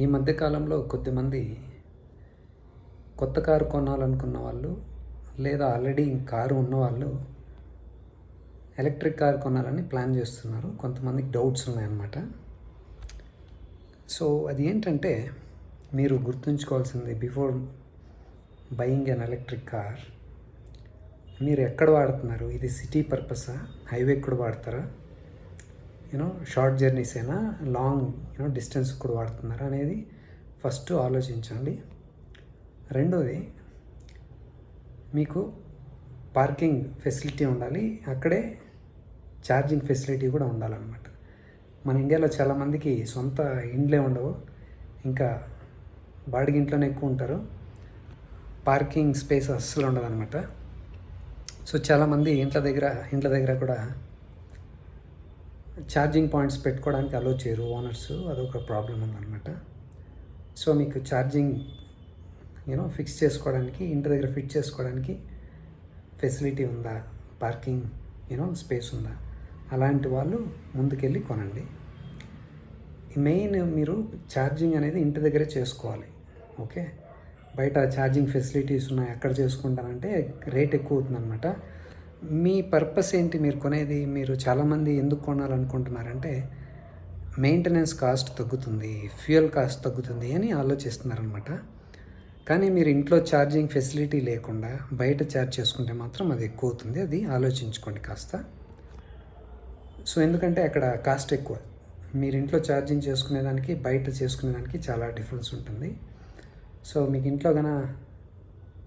ఈ మధ్య కాలంలో కొద్దిమంది కొత్త కారు కొనాలనుకున్న వాళ్ళు లేదా ఆల్రెడీ కారు ఉన్నవాళ్ళు ఎలక్ట్రిక్ కారు కొనాలని ప్లాన్ చేస్తున్నారు. కొంతమందికి డౌట్స్ ఉన్నాయన్నమాట. సో అది ఏంటంటే, మీరు గుర్తుంచుకోవాల్సింది before buying an electric car, మీరు ఎక్కడ వాడుతున్నారు? ఇది సిటీ పర్పసా, హైవే కూడా వాడతారా, షార్ట్ జర్నీసేనా, లాంగ్ డిస్టెన్స్ కూడా వాడుతున్నారా అనేది ఫస్ట్ ఆలోచించండి. రెండోది, మీకు పార్కింగ్ ఫెసిలిటీ ఉండాలి, అక్కడే ఛార్జింగ్ ఫెసిలిటీ కూడా ఉండాలన్నమాట. మన ఇండియాలో చాలామందికి సొంత ఇండ్లే ఉండవు, ఇంకా బాడిగింట్లోనే ఎక్కువ ఉంటారు. పార్కింగ్ స్పేస్ అస్సలు ఉండదన్నమాట. సో చాలామంది ఇంట్ల దగ్గర కూడా ఛార్జింగ్ పాయింట్స్ పెట్టుకోవడానికి అలో చేయరు ఓనర్స్. అదొక ప్రాబ్లం ఉందన్నమాట. సో మీకు ఛార్జింగ్ ఫిక్స్ చేసుకోవడానికి, ఇంటి దగ్గర ఫిట్ చేసుకోవడానికి ఫెసిలిటీ ఉందా, పార్కింగ్ స్పేస్ ఉందా, అలాంటి వాళ్ళు ముందుకెళ్ళి కొనండి. మెయిన్ మీరు ఛార్జింగ్ అనేది ఇంటి దగ్గరే చేసుకోవాలి. ఓకే, బయట ఛార్జింగ్ ఫెసిలిటీస్ ఉన్నాయి, అక్కడ చేసుకుంటానంటే రేట్ ఎక్కువ అవుతుందన్నమాట. మీ పర్పస్ ఏంటి? మీరు కొనేది, మీరు చాలామంది ఎందుకు కొనాలనుకుంటున్నారంటే మెయింటెనెన్స్ కాస్ట్ తగ్గుతుంది, ఫ్యూయల్ కాస్ట్ తగ్గుతుంది అని ఆలోచిస్తున్నారనమాట. కానీ మీరు ఇంట్లో ఛార్జింగ్ ఫెసిలిటీ లేకుండా బయట ఛార్జ్ చేసుకుంటే మాత్రం అది ఎక్కువ అవుతుంది. అది ఆలోచించుకోండి కాస్త. సో ఎందుకంటే అక్కడ కాస్ట్ ఎక్కువ. మీరు ఇంట్లో ఛార్జింగ్ చేసుకునేదానికి బయట చేసుకునేదానికి చాలా డిఫరెన్స్ ఉంటుంది. సో మీకు ఇంట్లో కన్నా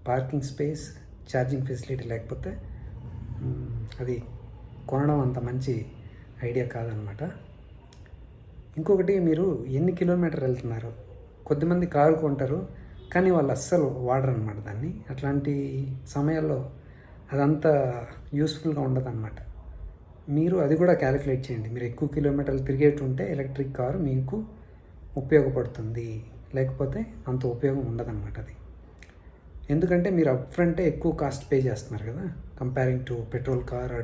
పార్కింగ్ స్పేస్, ఛార్జింగ్ ఫెసిలిటీ లేకపోతే అది కొనడం అంత మంచి ఐడియా కాదనమాట. ఇంకొకటి, మీరు ఎన్ని కిలోమీటర్ వెళ్తున్నారు? కొద్దిమంది కారు కొంటారు కానీ వాళ్ళు అస్సలు వాడరు అనమాట దాన్ని. అట్లాంటి సమయాల్లో అదంతా యూస్ఫుల్గా ఉండదన్నమాట. మీరు అది కూడా క్యాలిక్యులేట్ చేయండి. మీరు ఎక్కువ కిలోమీటర్లు తిరిగేటుంటే ఎలక్ట్రిక్ కారు మీకు ఉపయోగపడుతుంది, లేకపోతే అంత ఉపయోగం ఉండదన్నమాట అది. ఎందుకంటే మీరు అప్ ఫ్రంటే ఎక్కువ కాస్ట్ పే చేస్తున్నారు కదా, comparing to petrol car,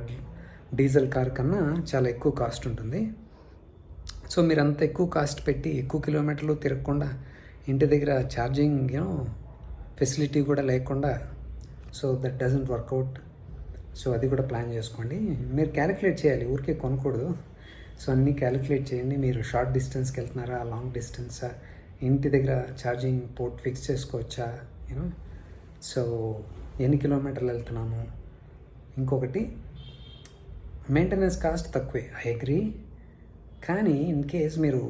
diesel car కన్నా చాలా ఎక్కువ కాస్ట్ ఉంటుంది. సో మీరు అంత ఎక్కువ కాస్ట్ పెట్టి ఎక్కువ కిలోమీటర్లు తిరగకుండా ఇంటి దగ్గర ఛార్జింగ్ ఫెసిలిటీ కూడా లేకుండా, so that doesn't work out. So అది కూడా ప్లాన్ చేసుకోండి. మీరు క్యాలిక్యులేట్ చేయాలి, ఊరికే కొనకూడదు. సో అన్నీ క్యాలిక్యులేట్ చేయండి. మీరు షార్ట్ డిస్టెన్స్కి వెళ్తున్నారా, లాంగ్ డిస్టెన్సా, ఇంటి దగ్గర ఛార్జింగ్ పోర్ట్ ఫిక్స్ చేసుకోవచ్చా, సో ఎన్ని కిలోమీటర్లు వెళ్తున్నాము. ఇంకొకటి, మెయింటెనెన్స్ కాస్ట్ తక్కువే, ఐ అగ్రీ. కానీ ఇన్ కేస్ మీరు